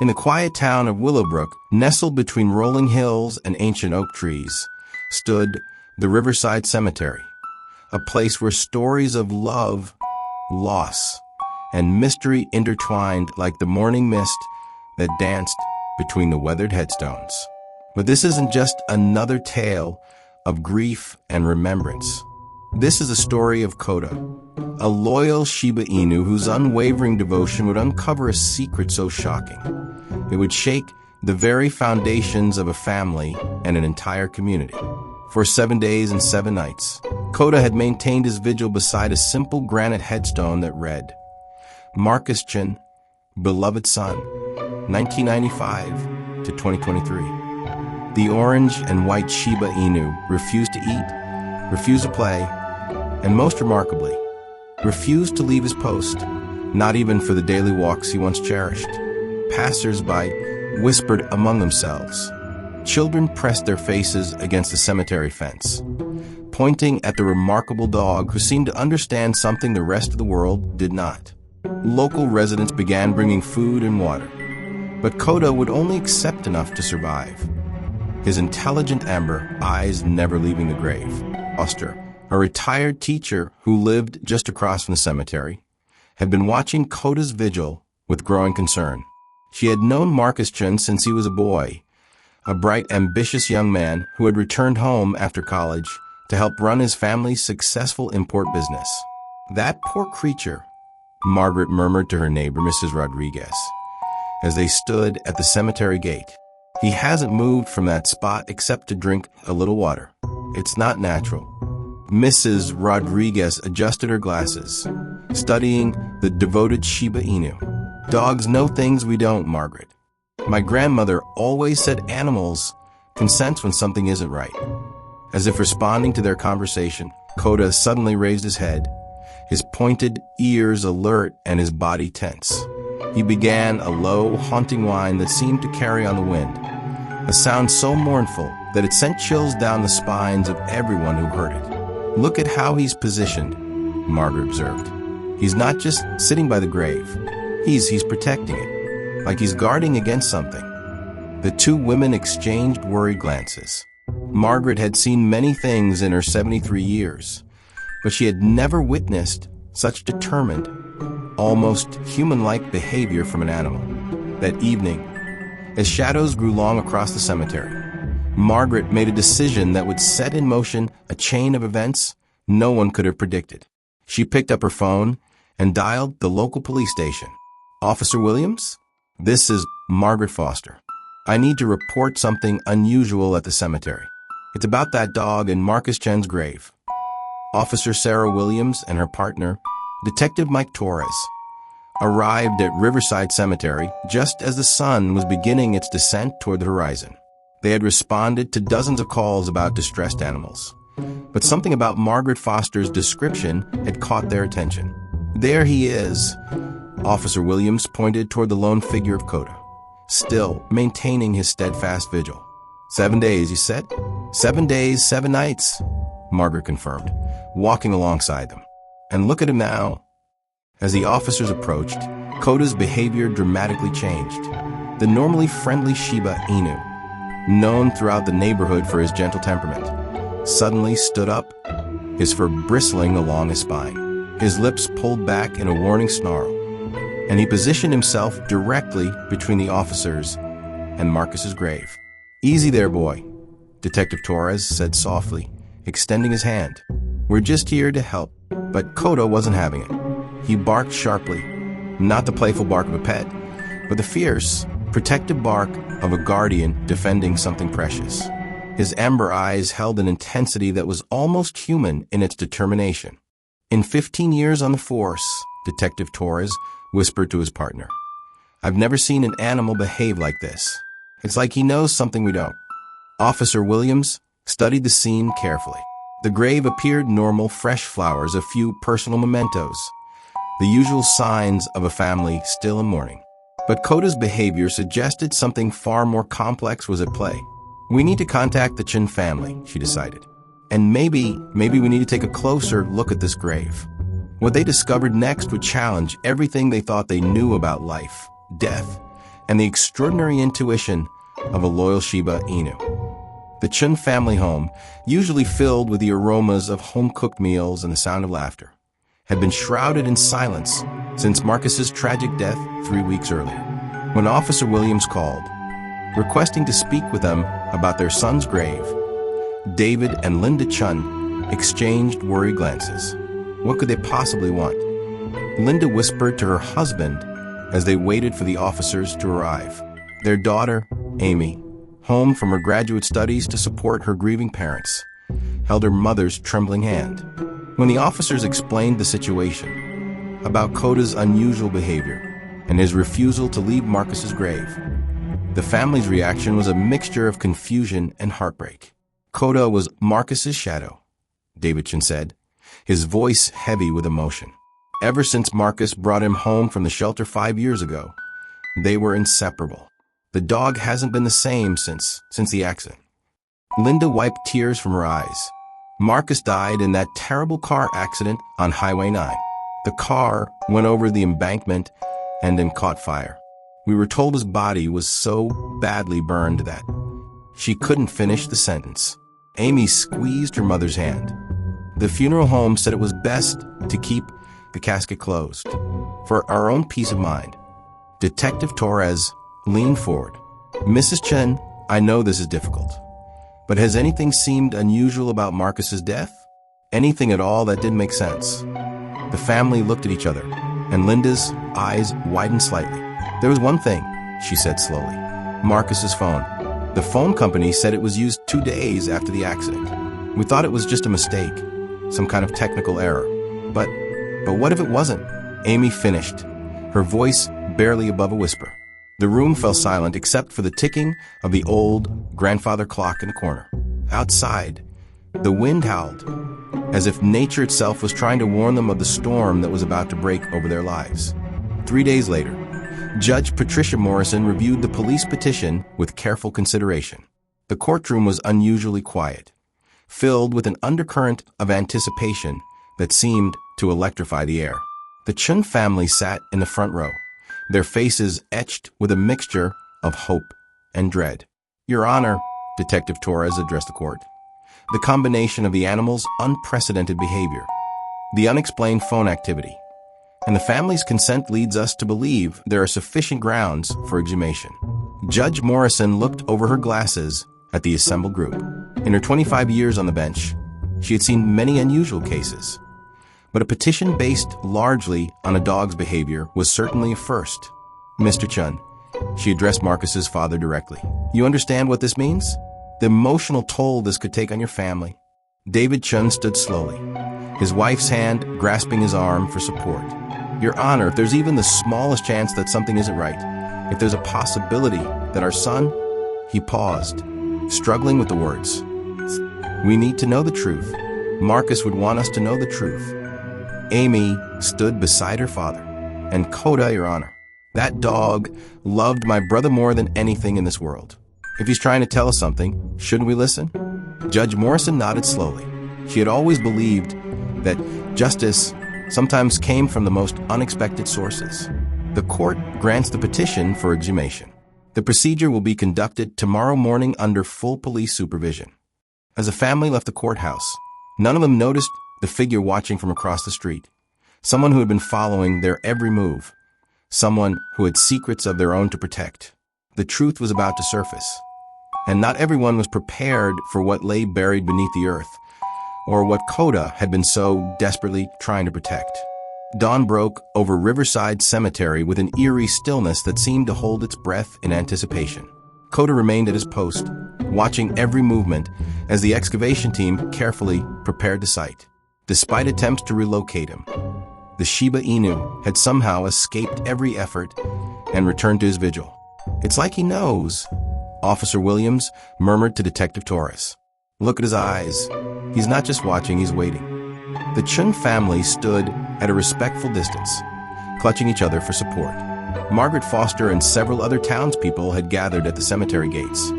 In the quiet town of Willowbrook, nestled between rolling hills and ancient oak trees, stood the Riverside Cemetery, a place where stories of love, loss, and mystery intertwined like the morning mist that danced between the weathered headstones. But this isn't just another tale of grief and remembrance. This is a story of Koda, a loyal Shiba Inu whose unwavering devotion would uncover a secret so shocking it would shake the very foundations of a family and an entire community. For 7 days and 7 nights, Koda had maintained his vigil beside a simple granite headstone that read, Marcus Chin, beloved son, 1995 to 2023. The orange and white Shiba Inu refused to eat, refused to play, and most remarkably, refused to leave his post, not even for the daily walks he once cherished. Passers-by whispered among themselves. Children pressed their faces against the cemetery fence, pointing at the remarkable dog who seemed to understand something the rest of the world did not. Local residents began bringing food and water, but Koda would only accept enough to survive. His intelligent amber eyes never leaving the grave. Foster, a retired teacher who lived just across from the cemetery, had been watching Koda's vigil with growing concern. She had known Marcus Chun since he was a boy, a bright, ambitious young man who had returned home after college to help run his family's successful import business. That poor creature, Margaret murmured to her neighbor, Mrs. Rodriguez, as they stood at the cemetery gate. He hasn't moved from that spot except to drink a little water. It's not natural. Mrs. Rodriguez adjusted her glasses, studying the devoted Shiba Inu. Dogs know things we don't, Margaret. My grandmother always said animals can sense when something isn't right. As if responding to their conversation, Koda suddenly raised his head, his pointed ears alert and his body tense. He began a low, haunting whine that seemed to carry on the wind, a sound so mournful that it sent chills down the spines of everyone who heard it. Look at how he's positioned, Margaret observed. He's not just sitting by the grave. He's protecting it, like he's guarding against something. The two women exchanged worried glances. Margaret had seen many things in her 73 years, but she had never witnessed such determined, almost human-like behavior from an animal. That evening, as shadows grew long across the cemetery, Margaret made a decision that would set in motion a chain of events no one could have predicted. She picked up her phone and dialed the local police station. Officer Williams? This is Margaret Foster. I need to report something unusual at the cemetery. It's about that dog in Marcus Chen's grave. Officer Sarah Williams and her partner, Detective Mike Torres, arrived at Riverside Cemetery just as the sun was beginning its descent toward the horizon. They had responded to dozens of calls about distressed animals, but something about Margaret Foster's description had caught their attention. There he is. Officer Williams pointed toward the lone figure of Koda, still maintaining his steadfast vigil. 7 days, you said? 7 days, 7 nights, Margaret confirmed, walking alongside them. And look at him now. As the officers approached, Koda's behavior dramatically changed. The normally friendly Shiba Inu, known throughout the neighborhood for his gentle temperament, suddenly stood up, his fur bristling along his spine, his lips pulled back in a warning snarl, and he positioned himself directly between the officers and Marcus's grave. Easy there, boy, Detective Torres said softly, extending his hand. We're just here to help. But Koda wasn't having it. He barked sharply, not the playful bark of a pet, but the fierce, protective bark of a guardian defending something precious. His amber eyes held an intensity that was almost human in its determination. In 15 years on the force, Detective Torres whispered to his partner, I've never seen an animal behave like this. It's like he knows something we don't. Officer Williams studied the scene carefully. The grave appeared normal, fresh flowers, a few personal mementos, the usual signs of a family still in mourning. But Koda's behavior suggested something far more complex was at play. We need to contact the Chin family, she decided. And maybe we need to take a closer look at this grave. What they discovered next would challenge everything they thought they knew about life, death, and the extraordinary intuition of a loyal Shiba Inu. The Chun family home, usually filled with the aromas of home-cooked meals and the sound of laughter, had been shrouded in silence since Marcus's tragic death 3 weeks earlier. When Officer Williams called, requesting to speak with them about their son's grave, David and Linda Chun exchanged worried glances. What could they possibly want? Linda whispered to her husband as they waited for the officers to arrive. Their daughter, Amy, home from her graduate studies to support her grieving parents, held her mother's trembling hand. When the officers explained the situation, about Koda's unusual behavior and his refusal to leave Marcus's grave, the family's reaction was a mixture of confusion and heartbreak. Koda was Marcus's shadow, David Chun said, his voice heavy with emotion. Ever since Marcus brought him home from the shelter 5 years ago, they were inseparable. The dog hasn't been the same since the accident. Linda wiped tears from her eyes. Marcus died in that terrible car accident on Highway 9. The car went over the embankment and then caught fire. We were told his body was so badly burned that she couldn't finish the sentence. Amy squeezed her mother's hand. The funeral home said it was best to keep the casket closed for our own peace of mind. Detective Torres leaned forward. Mrs. Chen, I know this is difficult, but has anything seemed unusual about Marcus's death? Anything at all that didn't make sense? The family looked at each other, and Linda's eyes widened slightly. There was one thing, she said slowly. Marcus's phone. The phone company said it was used 2 days after the accident. We thought it was just a mistake, some kind of technical error. But what if it wasn't? Amy finished, her voice barely above a whisper. The room fell silent except for the ticking of the old grandfather clock in the corner. Outside, the wind howled, as if nature itself was trying to warn them of the storm that was about to break over their lives. 3 days later, Judge Patricia Morrison reviewed the police petition with careful consideration. The courtroom was unusually quiet, filled with an undercurrent of anticipation that seemed to electrify the air. The Chun family sat in the front row, their faces etched with a mixture of hope and dread. Your Honor, Detective Torres addressed the court. The combination of the animal's unprecedented behavior, the unexplained phone activity, and the family's consent leads us to believe there are sufficient grounds for exhumation. Judge Morrison looked over her glasses at the assembled group. In her 25 years on the bench, she had seen many unusual cases, but a petition based largely on a dog's behavior was certainly a first. Mr. Chun, she addressed Marcus's father directly. You understand what this means? The emotional toll this could take on your family. David Chun stood slowly, his wife's hand grasping his arm for support. Your Honor, if there's even the smallest chance that something isn't right, if there's a possibility that our son... He paused, struggling with the words. We need to know the truth. Marcus would want us to know the truth. Amy stood beside her father. And Koda, Your Honor, that dog loved my brother more than anything in this world. If he's trying to tell us something, shouldn't we listen? Judge Morrison nodded slowly. She had always believed that justice sometimes came from the most unexpected sources. The court grants the petition for exhumation. The procedure will be conducted tomorrow morning under full police supervision. As the family left the courthouse, none of them noticed the figure watching from across the street. Someone who had been following their every move. Someone who had secrets of their own to protect. The truth was about to surface. And not everyone was prepared for what lay buried beneath the earth, or what Koda had been so desperately trying to protect. Dawn broke over Riverside Cemetery with an eerie stillness that seemed to hold its breath in anticipation. Koda remained at his post, watching every movement as the excavation team carefully prepared the site. Despite attempts to relocate him, the Shiba Inu had somehow escaped every effort and returned to his vigil. It's like he knows, Officer Williams murmured to Detective Torres. Look at his eyes. He's not just watching, he's waiting. The Chun family stood at a respectful distance, clutching each other for support. Margaret Foster and several other townspeople had gathered at the cemetery gates,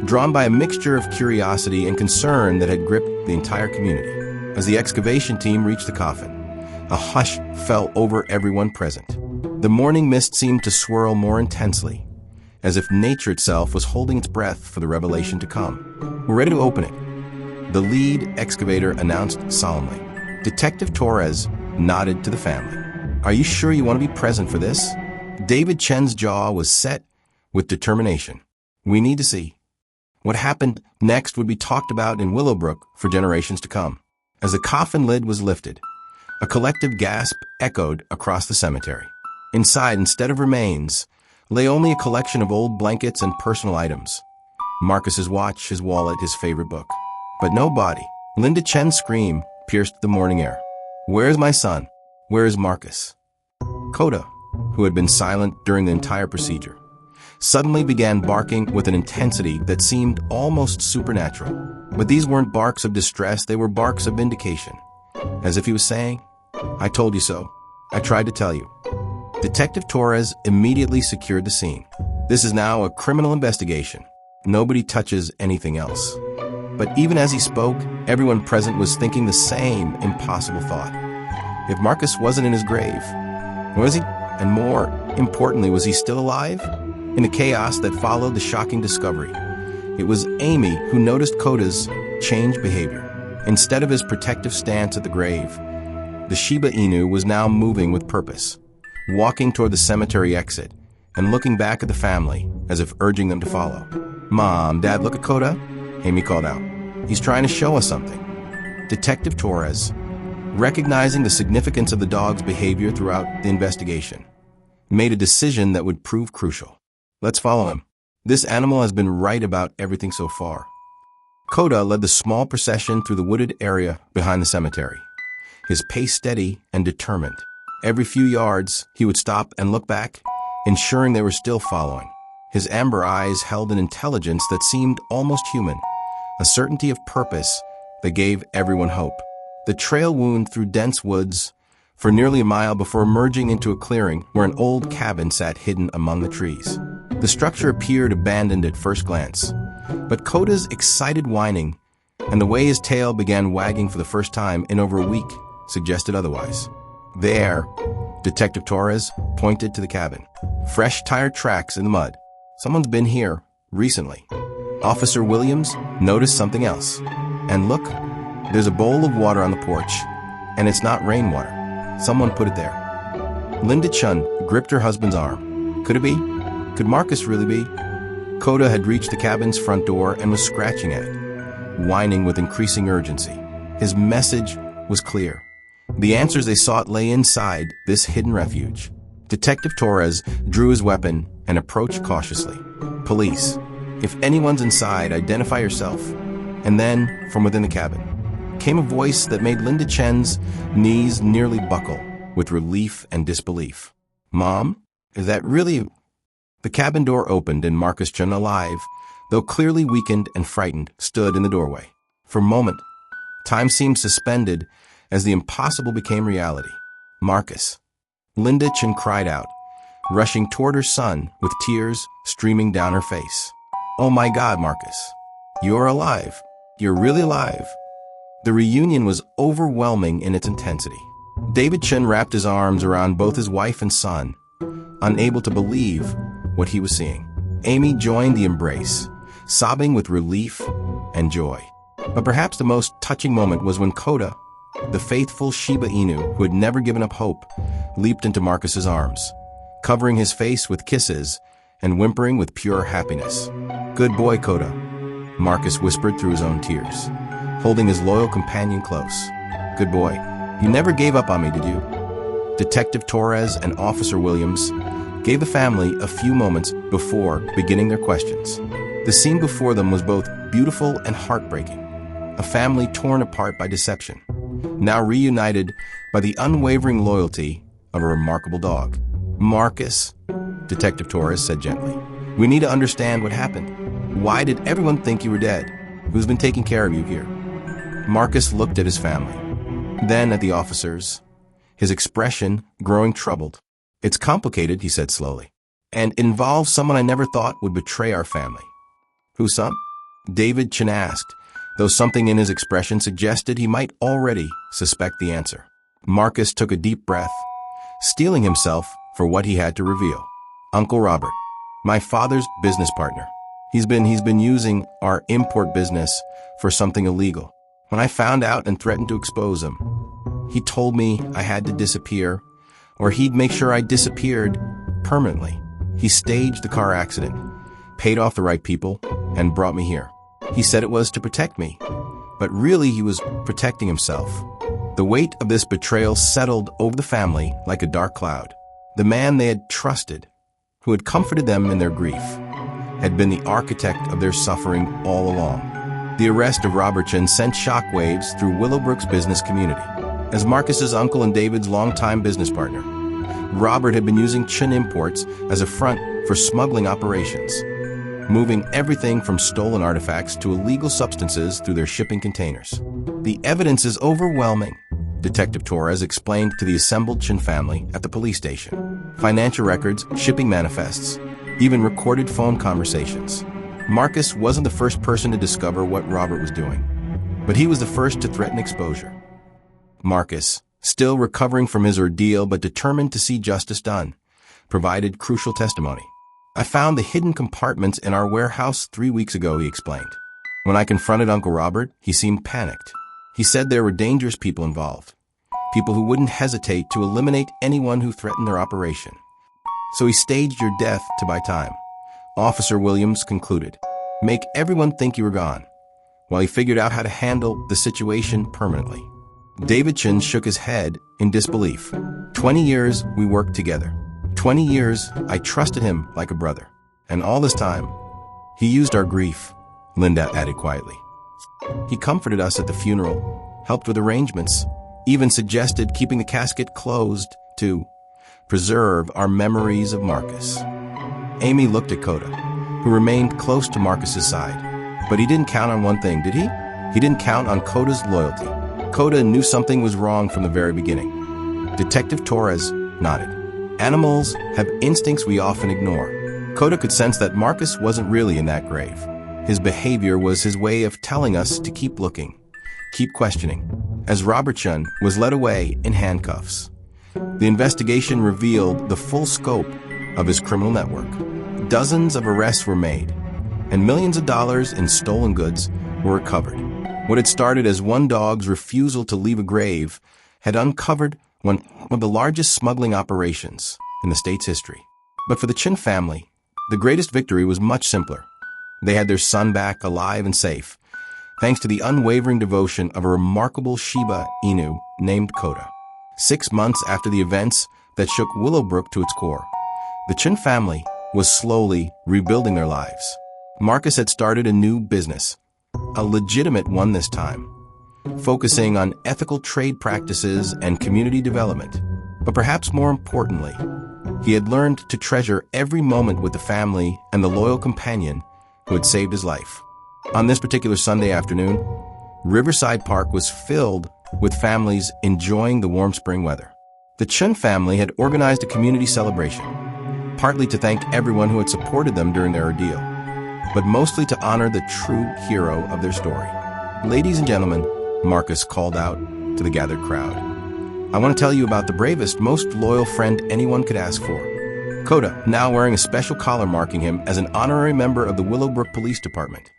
drawn by a mixture of curiosity and concern that had gripped the entire community. As the excavation team reached the coffin, a hush fell over everyone present. The morning mist seemed to swirl more intensely, as if nature itself was holding its breath for the revelation to come. "We're ready to open it," the lead excavator announced solemnly. Detective Torres nodded to the family. "Are you sure you want to be present for this?" David Chen's jaw was set with determination. "We need to see." What happened next would be talked about in Willowbrook for generations to come. As the coffin lid was lifted, a collective gasp echoed across the cemetery. Inside, instead of remains, lay only a collection of old blankets and personal items. Marcus's watch, his wallet, his favorite book. But no body. Linda Chen's scream pierced the morning air. "Where is my son? Where is Marcus?" Coda, who had been silent during the entire procedure, suddenly began barking with an intensity that seemed almost supernatural. But these weren't barks of distress, they were barks of vindication. As if he was saying, "I told you so. I tried to tell you." Detective Torres immediately secured the scene. This is now a criminal investigation. Nobody touches anything else. But even as he spoke, everyone present was thinking the same impossible thought. If Marcus wasn't in his grave, was he? And more importantly, was he still alive? In the chaos that followed the shocking discovery, it was Amy who noticed Coda's changed behavior. Instead of his protective stance at the grave, the Shiba Inu was now moving with purpose, walking toward the cemetery exit and looking back at the family as if urging them to follow. "Mom, Dad, look at Coda," Amy called out. "He's trying to show us something." Detective Torres, recognizing the significance of the dog's behavior throughout the investigation, made a decision that would prove crucial. "Let's follow him. This animal has been right about everything so far." Coda led the small procession through the wooded area behind the cemetery, his pace steady and determined. Every few yards, he would stop and look back, ensuring they were still following. His amber eyes held an intelligence that seemed almost human, a certainty of purpose that gave everyone hope. The trail wound through dense woods for nearly a mile before emerging into a clearing where an old cabin sat hidden among the trees. The structure appeared abandoned at first glance, but Coda's excited whining and the way his tail began wagging for the first time in over a week suggested otherwise. "There," Detective Torres pointed to the cabin. "Fresh tire tracks in the mud. Someone's been here recently." Officer Williams noticed something else. "And look, there's a bowl of water on the porch, and it's not rainwater. Someone put it there." Linda Chun gripped her husband's arm. Could it be? Could Marcus really be? Coda had reached the cabin's front door and was scratching at it, whining with increasing urgency. His message was clear. The answers they sought lay inside this hidden refuge. Detective Torres drew his weapon and approached cautiously. "Police, if anyone's inside, identify yourself." And then, from within the cabin, came a voice that made Linda Chen's knees nearly buckle with relief and disbelief. "Mom, is that really you?" The cabin door opened and Marcus Chen, alive, though clearly weakened and frightened, stood in the doorway. For a moment, time seemed suspended as the impossible became reality. "Marcus." Linda Chen cried out, rushing toward her son with tears streaming down her face. "Oh my God, Marcus. You're alive. You're really alive." The reunion was overwhelming in its intensity. David Chen wrapped his arms around both his wife and son, unable to believe what he was seeing. Amy joined the embrace, sobbing with relief and joy. But perhaps the most touching moment was when Coda, the faithful Shiba Inu who had never given up hope, leaped into Marcus's arms, covering his face with kisses and whimpering with pure happiness. "Good boy, Coda," Marcus whispered through his own tears, holding his loyal companion close. "Good boy. You never gave up on me, did you?" Detective Torres and Officer Williams gave the family a few moments before beginning their questions. The scene before them was both beautiful and heartbreaking. A family torn apart by deception, now reunited by the unwavering loyalty of a remarkable dog. "Marcus," Detective Torres said gently, "we need to understand what happened. Why did everyone think you were dead? Who's been taking care of you here?" Marcus looked at his family, then at the officers, his expression growing troubled. "It's complicated," he said slowly, "and it involves someone I never thought would betray our family." "Who, son?" David Chen asked, though something in his expression suggested he might already suspect the answer. Marcus took a deep breath, steeling himself for what he had to reveal. "Uncle Robert." My father's business partner. He's been using our import business for something illegal. When I found out and threatened to expose him, he told me I had to disappear, or he'd make sure I disappeared permanently. He staged the car accident, paid off the right people, and brought me here. He said it was to protect me, but really he was protecting himself. The weight of this betrayal settled over the family like a dark cloud. The man they had trusted, who had comforted them in their grief, had been the architect of their suffering all along. The arrest of Robertson sent shockwaves through Willowbrook's business community. As Marcus's uncle and David's longtime business partner, Robert had been using Chin Imports as a front for smuggling operations, moving everything from stolen artifacts to illegal substances through their shipping containers. The evidence is overwhelming, Detective Torres explained to the assembled Chin family at the police station. Financial records, shipping manifests, even recorded phone conversations. Marcus wasn't the first person to discover what Robert was doing, but he was the first to threaten exposure. Marcus, still recovering from his ordeal but determined to see justice done, provided crucial testimony. I found the hidden compartments in our warehouse 3 weeks ago, he explained. When I confronted Uncle Robert, he seemed panicked. He said there were dangerous people involved, people who wouldn't hesitate to eliminate anyone who threatened their operation. So he staged your death to buy time. Officer Williams concluded, make everyone think you were gone, while he figured out how to handle the situation permanently. David Chin shook his head in disbelief. 20 years we worked together. 20 years I trusted him like a brother. And all this time, he used our grief, Linda added quietly. He comforted us at the funeral, helped with arrangements, even suggested keeping the casket closed to preserve our memories of Marcus. Amy looked at Coda, who remained close to Marcus's side. But he didn't count on one thing, did he? He didn't count on Coda's loyalty. Coda knew something was wrong from the very beginning. Detective Torres nodded. Animals have instincts we often ignore. Coda could sense that Marcus wasn't really in that grave. His behavior was his way of telling us to keep looking, keep questioning. As Robertson was led away in handcuffs, the investigation revealed the full scope of his criminal network. Dozens of arrests were made, and millions of dollars in stolen goods were recovered. What had started as one dog's refusal to leave a grave had uncovered one of the largest smuggling operations in the state's history. But for the Chin family, the greatest victory was much simpler. They had their son back alive and safe, thanks to the unwavering devotion of a remarkable Shiba Inu named Coda. 6 months after the events that shook Willowbrook to its core, the Chin family was slowly rebuilding their lives. Marcus had started a new business, a legitimate one this time, focusing on ethical trade practices and community development. But perhaps more importantly, he had learned to treasure every moment with the family and the loyal companion who had saved his life. On this particular Sunday afternoon, Riverside Park was filled with families enjoying the warm spring weather. The Chun family had organized a community celebration, partly to thank everyone who had supported them during their ordeal, but mostly to honor the true hero of their story. Ladies and gentlemen, Marcus called out to the gathered crowd, I want to tell you about the bravest, most loyal friend anyone could ask for. Coda, now wearing a special collar marking him as an honorary member of the Willowbrook Police Department,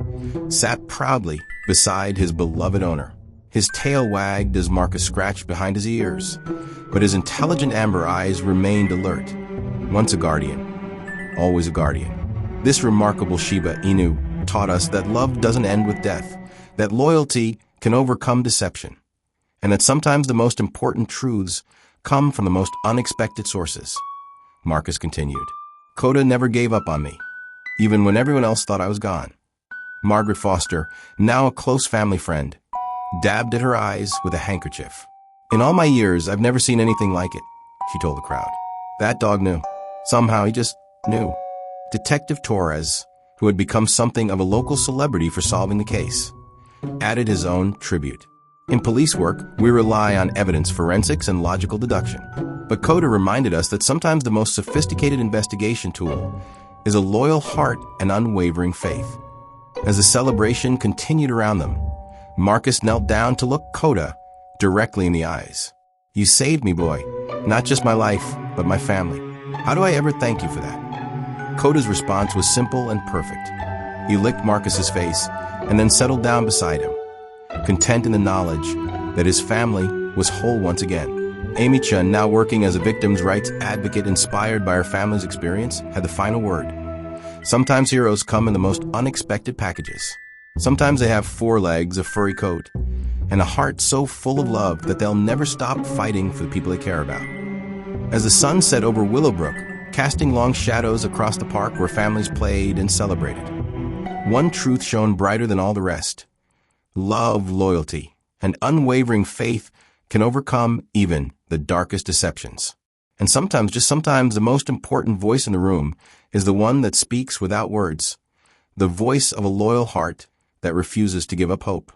sat proudly beside his beloved owner. His tail wagged as Marcus scratched behind his ears, but his intelligent amber eyes remained alert. Once a guardian, always a guardian. This remarkable Shiba Inu taught us that love doesn't end with death, that loyalty can overcome deception, and that sometimes the most important truths come from the most unexpected sources. Marcus continued. Coda never gave up on me, even when everyone else thought I was gone. Margaret Foster, now a close family friend, dabbed at her eyes with a handkerchief. In all my years, I've never seen anything like it, she told the crowd. That dog knew. Somehow he just knew. Detective Torres, who had become something of a local celebrity for solving the case, added his own tribute. In police work, we rely on evidence forensics and logical deduction. But Coda reminded us that sometimes the most sophisticated investigation tool is a loyal heart and unwavering faith. As the celebration continued around them, Marcus knelt down to look Coda directly in the eyes. You saved me, boy. Not just my life, but my family. How do I ever thank you for that? Coda's response was simple and perfect. He licked Marcus's face and then settled down beside him, content in the knowledge that his family was whole once again. Amy-chan, now working as a victims' rights advocate inspired by her family's experience, had the final word. Sometimes heroes come in the most unexpected packages. Sometimes they have 4 legs, a furry coat, and a heart so full of love that they'll never stop fighting for the people they care about. As the sun set over Willowbrook, casting long shadows across the park where families played and celebrated, one truth shone brighter than all the rest. Love, loyalty, and unwavering faith can overcome even the darkest deceptions. And sometimes, just sometimes, the most important voice in the room is the one that speaks without words, the voice of a loyal heart that refuses to give up hope.